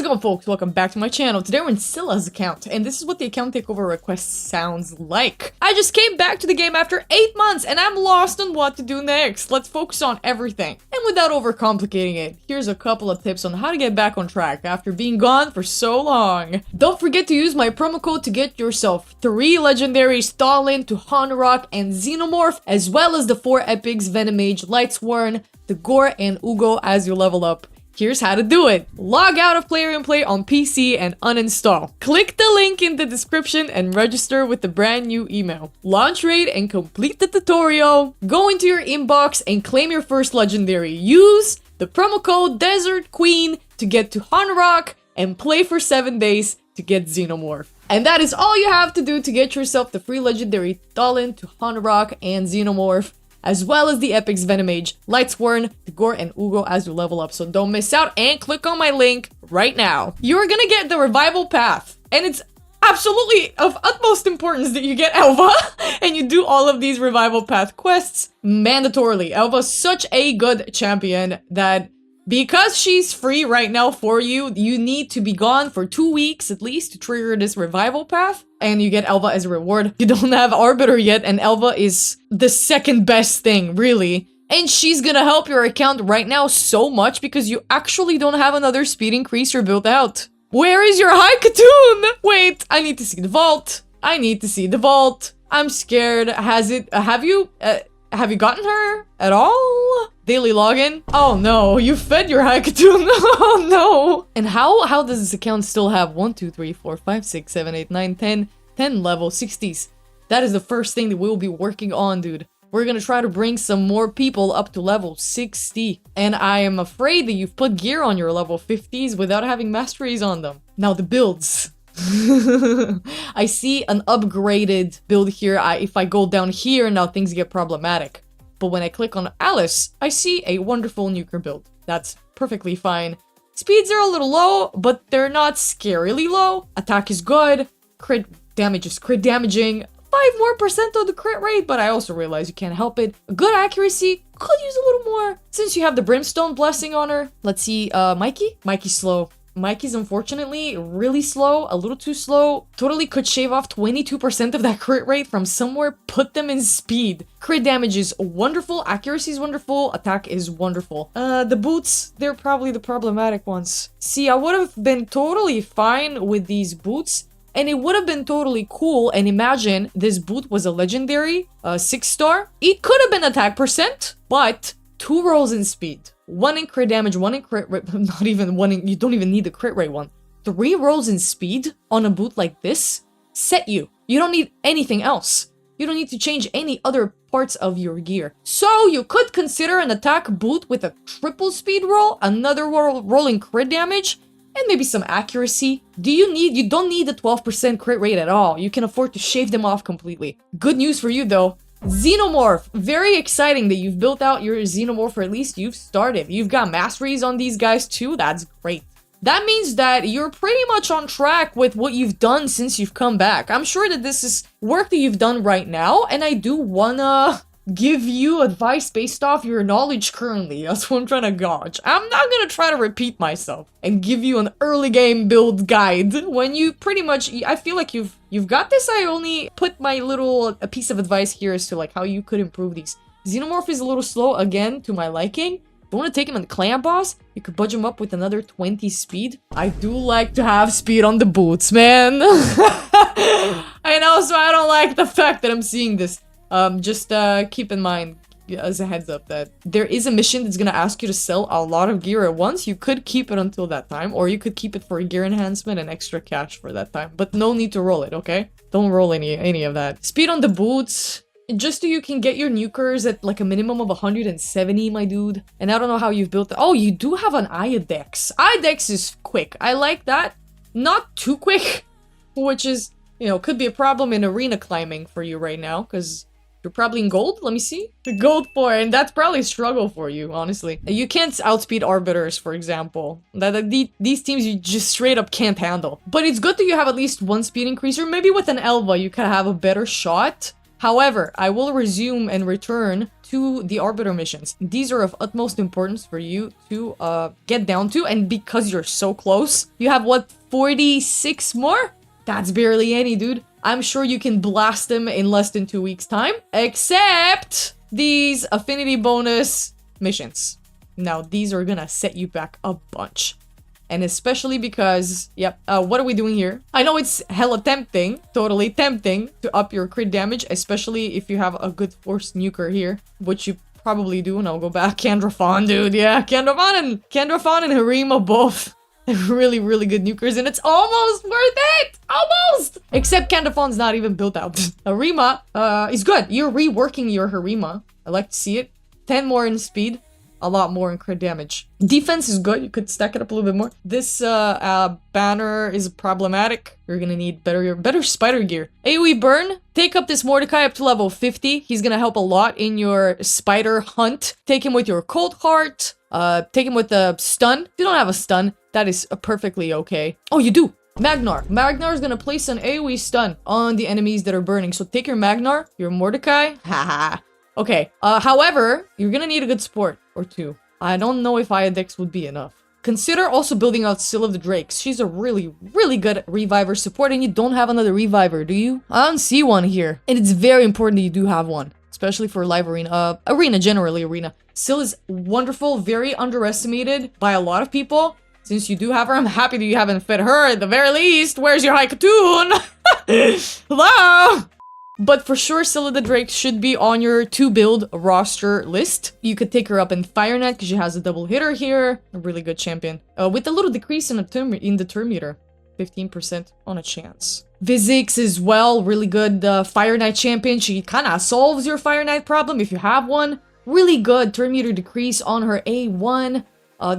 How's it going, folks? Welcome back to my channel. Today we're in Scylla's account, and this is what the account takeover request sounds like. I just came back to the game after 8 months, and I'm lost on what to do next. Let's focus on everything. And without overcomplicating it, here's a couple of tips on how to get back on track after being gone for so long. Don't forget to use my promo code to get yourself 3 legendaries, Stalin to Honrock and Xenomorph, as well as the 4 epics, Venomage, Lightsworn, the Gore, and Ugo as you level up. Here's how to do it. Log out of Player and Play on PC and uninstall. Click the link in the description and register with the brand new email. Launch raid and complete the tutorial. Go into your inbox and claim your first legendary. Use the promo code Desert Queen to get to Honrock and play for 7 days to get Xenomorph. And that is all you have to do to get yourself the free legendary Stalin to Honrock and Xenomorph, as well as the epics Venomage, Lightsworn, the Gore, and Ugo as you level up. So don't miss out and click on my link right now. You're gonna get the revival path, and it's absolutely of utmost importance that you get Elva and you do all of these revival path quests mandatorily. Elva's such a good champion that because she's free right now for you, you need to be gone for 2 weeks at least to trigger this revival path, and you get Elva as a reward. You don't have Arbiter yet, and Elva is the second best thing, really. And she's gonna help your account right now so much because you actually don't have another speed increaser built out. Where is your high Katoon? Wait, I need to see the vault. I need to see the vault. I'm scared. Have you gotten her at all? Daily login? Oh no, you fed your Haikatoon. Oh no. And how does this account still have 1, 2, 3, 4, 5, 6, 7, 8, 9, 10 level 60s? That is the first thing that we'll be working on, dude. We're gonna try to bring some more people up to level 60. And I am afraid that you've put gear on your level 50s without having masteries on them. Now the builds. I see an upgraded build here. If I go down here, now things get problematic. But when I click on Alice, I see a wonderful nuker build. That's perfectly fine. Speeds are a little low, but they're not scarily low. Attack is good. Crit damage is crit damaging. 5% more of the crit rate, but I also realize you can't help it. Good accuracy. Could use a little more. Since you have the Brimstone blessing on her. Let's see, Mikey? Mikey's slow. Mikey's unfortunately really slow, a little too slow. Totally could shave off 22% of that crit rate from somewhere, put them in speed. Crit damage is wonderful, accuracy is wonderful, attack is wonderful. The boots, they're probably the problematic ones. See, I would have been totally fine with these boots, and it would have been totally cool. And imagine this boot was a legendary, 6-star. It could have been attack percent, but 2 rolls in speed. 1 in crit damage, 1 in crit rate, not even 1 in, you don't even need the crit rate one. 3 rolls in speed on a boot like this set you. You don't need anything else. You don't need to change any other parts of your gear. So you could consider an attack boot with a triple speed roll, another roll in crit damage, and maybe some accuracy. You don't need the 12% crit rate at all. You can afford to shave them off completely. Good news for you though. Xenomorph, very exciting that you've built out your Xenomorph, or at least you've started. You've got masteries on these guys too, that's great. That means that you're pretty much on track with what you've done since you've come back. I'm sure that this is work that you've done right now, and I do wanna give you advice based off your knowledge currently. That's what I'm trying to gauge. I'm not gonna try to repeat myself and give you an early game build guide when you pretty much, I feel like you've got this. I only put my little piece of advice here as to like how you could improve these. Xenomorph is a little slow again to my liking. If you want to take him in the clan boss, you could budge him up with another 20 speed. I do like to have speed on the boots, man. I know, so I don't like the fact that I'm seeing this. Just keep in mind, as a heads up, that there is a mission that's gonna ask you to sell a lot of gear at once. You could keep it until that time, or you could keep it for a gear enhancement and extra cash for that time. But no need to roll it, okay? Don't roll any of that. Speed on the boots, just so you can get your nukers at like a minimum of 170, my dude. And I don't know how you've built it. Oh, you do have an Iodex. Iodex is quick. I like that. Not too quick, which is, you know, could be a problem in arena climbing for you right now, because you're probably in gold? Let me see. The gold 4, and that's probably a struggle for you, honestly. You can't outspeed Arbiters, for example. These teams you just straight up can't handle. But it's good that you have at least 1 speed increaser. Maybe with an Elva you could have a better shot. However, I will resume and return to the Arbiter missions. These are of utmost importance for you to get down to, and because you're so close, you have, what, 46 more? That's barely any, dude. I'm sure you can blast them in less than 2 weeks' time, except these affinity bonus missions. Now, these are gonna set you back a bunch. And especially because, yep, what are we doing here? I know it's hella tempting, totally tempting to up your crit damage, especially if you have a good force nuker here, which you probably do, and I'll go back. Candrafon, dude, yeah, Candrafon and Harima both really, really good nukers, and it's almost worth it! Almost! Except Candrafon's not even built out. Harima is good. You're reworking your Harima. I like to see it. 10 more in speed. A lot more in crit damage. Defense is good. You could stack it up a little bit more. This banner is problematic. You're gonna need better spider gear. AoE burn. Take up this Mordecai up to level 50. He's gonna help a lot in your spider hunt. Take him with your cold heart. Take him with the stun. If you don't have a stun, that is perfectly okay. Oh, you do. Magnar. Magnar is gonna place an AoE stun on the enemies that are burning. So take your Magnar, your Mordecai. Haha. Okay, however, you're gonna need a good support or two. I don't know if Iodex would be enough. Consider also building out Seal of the Drakes. She's a really, really good Reviver support, and you don't have another Reviver, do you? I don't see one here. And it's very important that you do have one, especially for live arena. Generally arena. Seal is wonderful, very underestimated by a lot of people. Since you do have her, I'm happy that you haven't fed her at the very least. Where's your Haikatoon? Hello? But for sure, Seal of the Drake should be on your to-build roster list. You could take her up in Fire Knight because she has a double hitter here. A really good champion. With a little decrease in the turn meter. 15% on a chance. Vizix as well, really good Fire Knight champion. She kind of solves your Fire Knight problem if you have one. Really good turn meter decrease on her A1.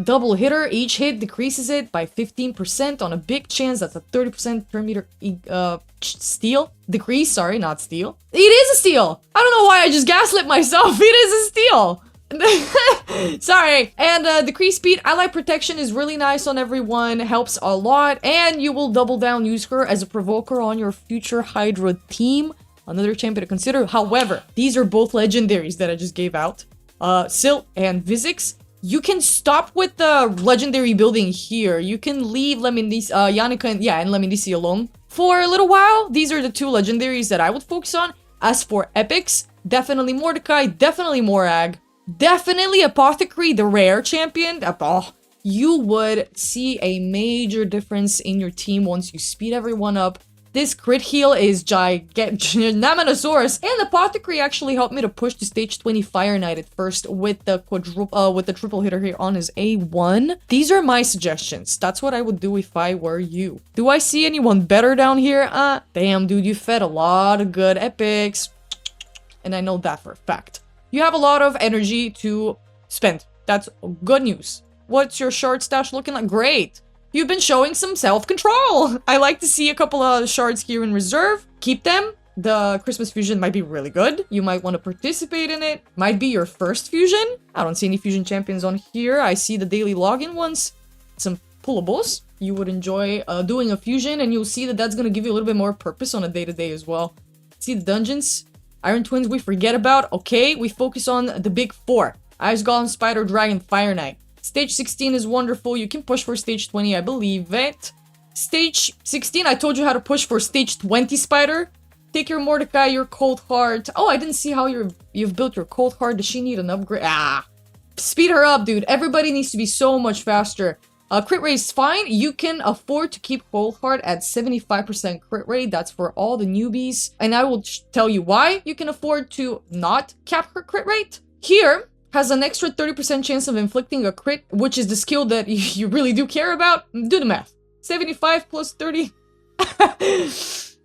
Double hitter, each hit decreases it by 15% on a big chance. That's a 30% per meter steal. Decrease, sorry, not steal. It is a steal! I don't know why I just gaslit myself. It is a steal! Sorry. And decrease speed, ally protection is really nice on everyone. Helps a lot. And you will double down use her as a provoker on your future Hydra team. Another champion to consider. However, these are both legendaries that I just gave out. Sil and Vizix. You can stop with the legendary building here. You can leave Yanika and Lemindisi alone for a little while. These are the two legendaries that I would focus on. As for epics, definitely Mordecai, definitely Morag, definitely Apothecary, the rare champion. You would see a major difference in your team once you speed everyone up. This crit heal is Namanosaurus, and the Apothecary actually helped me to push to stage 20 Fire Knight at first with the triple hitter here on his A1. These are my suggestions. That's what I would do if I were you. Do I see anyone better down here? Damn, dude, you fed a lot of good epics. And I know that for a fact. You have a lot of energy to spend. That's good news. What's your shard stash looking like? Great. You've been showing some self-control. I like to see a couple of shards here in reserve. Keep them. The Christmas fusion might be really good. You might want to participate in it. Might be your first fusion. I don't see any fusion champions on here. I see the daily login ones. Some pullables. You would enjoy doing a fusion, and you'll see that that's going to give you a little bit more purpose on a day-to-day as well. See the dungeons. Iron Twins we forget about. Okay, we focus on the big four. Ice Golem, Spider, Dragon, Fire Knight. Stage 16 is wonderful. You can push for stage 20, I believe it. Stage 16, I told you how to push for stage 20, Spider. Take your Mordecai, your Cold Heart. Oh, I didn't see how you've built your Cold Heart. Does she need an upgrade? Speed her up, dude. Everybody needs to be so much faster. Crit rate is fine. You can afford to keep Cold Heart at 75% crit rate. That's for all the newbies. And I will tell you why you can afford to not cap her crit rate. Here, has an extra 30% chance of inflicting a crit, which is the skill that you really do care about. Do the math. 75 plus 30.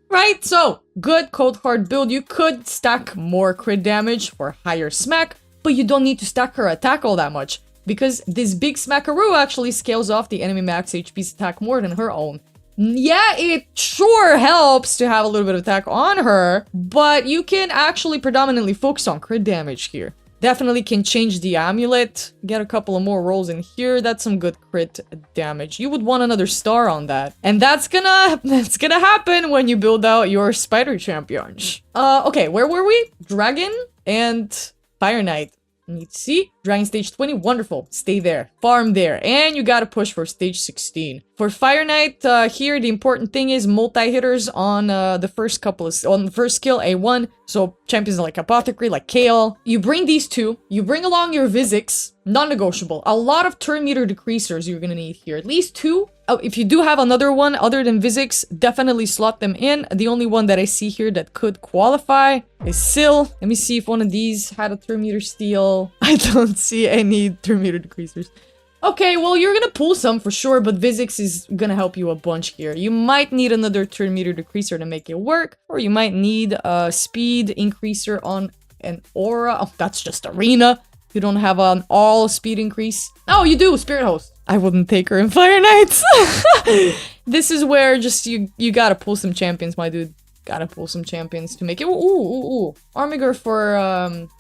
Right? So, good Cold Heart build. You could stack more crit damage for higher smack, but you don't need to stack her attack all that much, because this big smackaroo actually scales off the enemy max HP's attack more than her own. Yeah, it sure helps to have a little bit of attack on her, but you can actually predominantly focus on crit damage here. Definitely can change the amulet. Get a couple of more rolls in here. That's some good crit damage. You would want another star on that. And that's gonna happen when you build out your spider champions. Okay, where were we? Dragon and Fire Knight. Let's see. Dragon stage 20, wonderful. Stay there. Farm there. And you gotta push for stage 16. For Fire Knight, here, the important thing is multi-hitters on the first couple of... on the first skill, A1. So, champions like Apothecary, like Kale. You bring these two. You bring along your Vizix. Non-negotiable. A lot of turn meter decreasers you're gonna need here. At least 2. Oh, if you do have another one other than Vizix, definitely slot them in. The only one that I see here that could qualify is Syl. Let me see if one of these had a turn meter steal. I don't see any turn meter decreasers. Okay, well, you're gonna pull some for sure, but Vizix is gonna help you a bunch here. You might need another turn meter decreaser to make it work, or you might need a speed increaser on an aura. Oh, that's just arena. You don't have an all speed increase. Oh, you do, Spirit Host. I wouldn't take her in Fire Knights. This is where just you gotta pull some champions, my dude. Gotta pull some champions to make it. Ooh. Armiger for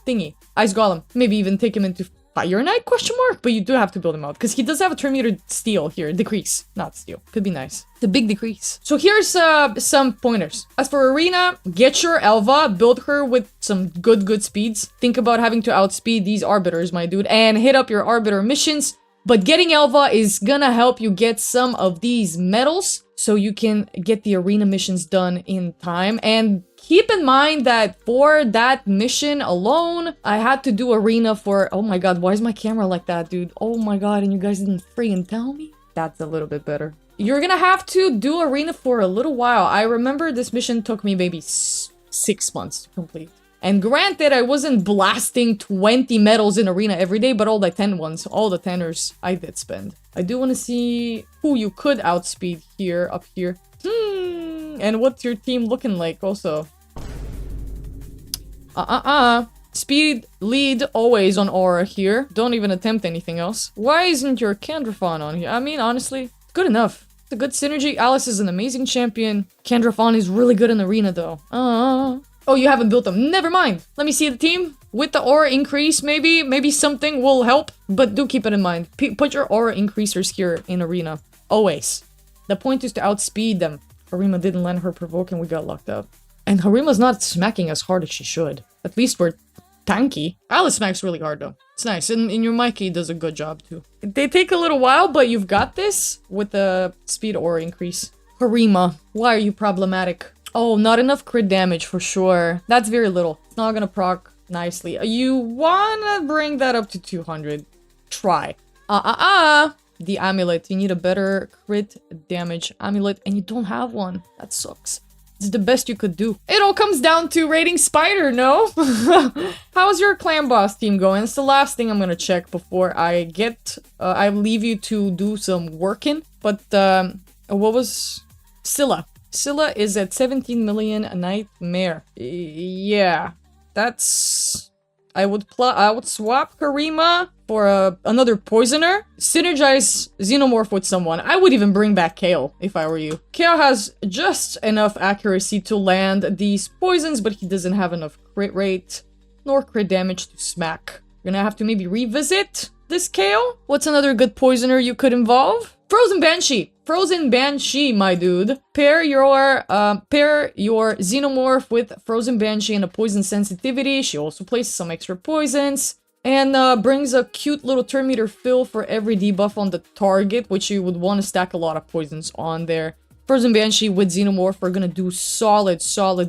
thingy. Ice Golem. Maybe even take him into Fire Knight, question mark? But you do have to build him out, because he does have a turn meter steal here. Decrease, not steal. Could be nice. The big decrease. So here's some pointers. As for Arena, get your Elva, build her with some good speeds. Think about having to outspeed these Arbiters, my dude, and hit up your Arbiter missions. But getting Elva is gonna help you get some of these medals, so you can get the arena missions done in time. And keep in mind that for that mission alone, I had to do arena for... oh my god, why is my camera like that, dude? Oh my god, and you guys didn't freaking tell me? That's a little bit better. You're gonna have to do arena for a little while. I remember this mission took me maybe 6 months to complete. And granted, I wasn't blasting 20 medals in arena every day, but all the 10 ones, all the 10ers, I did spend. I do want to see who you could outspeed here, up here. And what's your team looking like also? Speed lead always on aura here. Don't even attempt anything else. Why isn't your Candrafon on here? I mean, honestly, good enough. It's a good synergy. Alice is an amazing champion. Candrafon is really good in arena though. Oh, you haven't built them. Never mind. Let me see the team. With the aura increase, maybe something will help. But do keep it in mind. Put your aura increasers here in arena. Always. The point is to outspeed them. Harima didn't let her provoke and we got locked up. And Harima's not smacking as hard as she should. At least we're tanky. Alice smacks really hard though. It's nice. And your Mikey does a good job too. They take a little while, but you've got this with the speed aura increase. Harima, why are you problematic? Oh, not enough crit damage for sure. That's very little. It's not gonna proc nicely. You wanna bring that up to 200. Try. The amulet. You need a better crit damage amulet, and you don't have one. That sucks. It's the best you could do. It all comes down to rating Spider, no? How's your clan boss team going? It's the last thing I'm gonna check before I get... I leave you to do some working. But, what was... Scylla. Scylla is at 17 million a nightmare. Yeah, that's... I would swap Karima for another poisoner. Synergize Xenomorph with someone. I would even bring back Kale if I were you. Kale has just enough accuracy to land these poisons, but he doesn't have enough crit rate nor crit damage to smack. You're gonna have to maybe revisit this Kale. What's another good poisoner you could involve? Frozen Banshee. Frozen Banshee, my dude. Pair your Xenomorph with Frozen Banshee and a poison sensitivity. She also places some extra poisons. And brings a cute little turn meter fill for every debuff on the target, which you would want to stack a lot of poisons on there. Frozen Banshee with Xenomorph are gonna do solid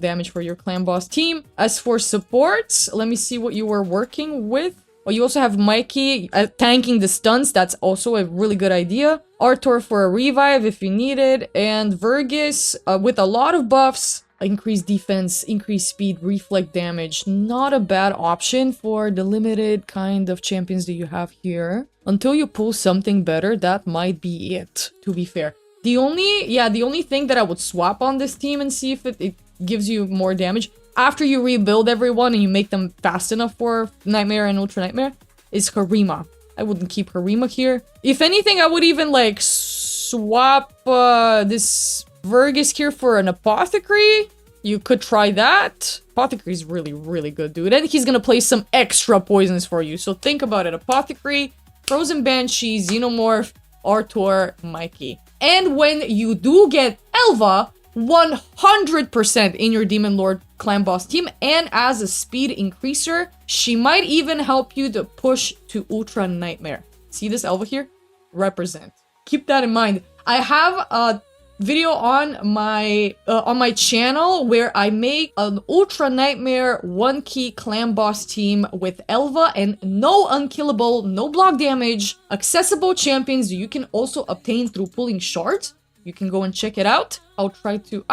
damage for your clan boss team. As for supports, let me see what you were working with. Oh, you also have Mikey tanking the stuns. That's also a really good idea. Artor for a revive if you need it. And Vergis with a lot of buffs. Increased defense, increased speed, reflect damage. Not a bad option for the limited kind of champions that you have here. Until you pull something better, that might be it, to be fair. The only thing that I would swap on this team and see if it gives you more damage after you rebuild everyone and you make them fast enough for Nightmare and Ultra Nightmare is Harima. I wouldn't keep Harima here. If anything, I would even like swap this Vergis here for an Apothecary. You could try that. Apothecary is really, really good, dude. And he's gonna play some extra poisons for you. So think about it. Apothecary, Frozen Banshee, Xenomorph, Artor, Mikey. And when you do get Elva, 100% in your Demon Lord clan boss team, and as a speed increaser, she might even help you to push to Ultra Nightmare. See this Elva here? Represent. Keep that in mind. I have a video on my channel where I make an Ultra Nightmare 1-key clan boss team with Elva and no unkillable, no block damage, accessible champions you can also obtain through pulling shards. You can go and check it out. I'll try to...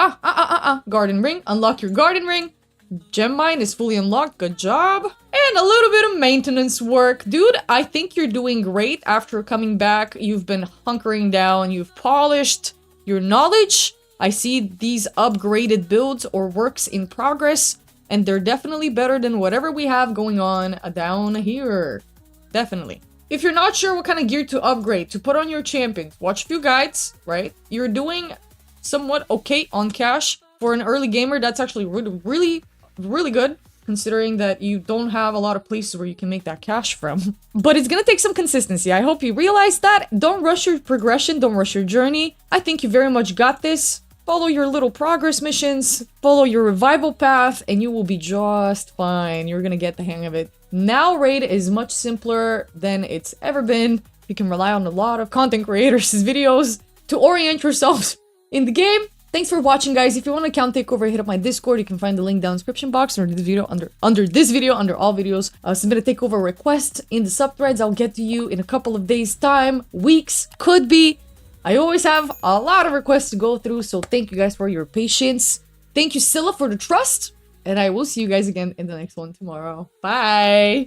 Garden Ring. Unlock your Garden Ring. Gem Mine is fully unlocked. Good job. And a little bit of maintenance work. Dude, I think you're doing great after coming back. You've been hunkering down. You've polished your knowledge. I see these upgraded builds or works in progress. And they're definitely better than whatever we have going on down here. Definitely. If you're not sure what kind of gear to upgrade, to put on your champions, watch a few guides, right? You're doing somewhat okay on cash. For an early gamer, that's actually really good, considering that you don't have a lot of places where you can make that cash from. But it's gonna take some consistency. I hope you realize that. Don't rush your progression, don't rush your journey. I think you very much got this. Follow your little progress missions, follow your revival path, and you will be just fine. You're gonna get the hang of it. Now raid is much simpler than it's ever been. You can rely on a lot of content creators' videos to orient yourselves in the game. Thanks for watching, guys. If you want an account takeover, hit up my Discord. You can find the link down in the description box under this video, under all videos. Submit a takeover request in the subthreads. I'll get to you in a couple of days' time, weeks, could be. I always have a lot of requests to go through, so thank you guys for your patience. Thank you, Scylla, for the trust. And I will see you guys again in the next one tomorrow. Bye!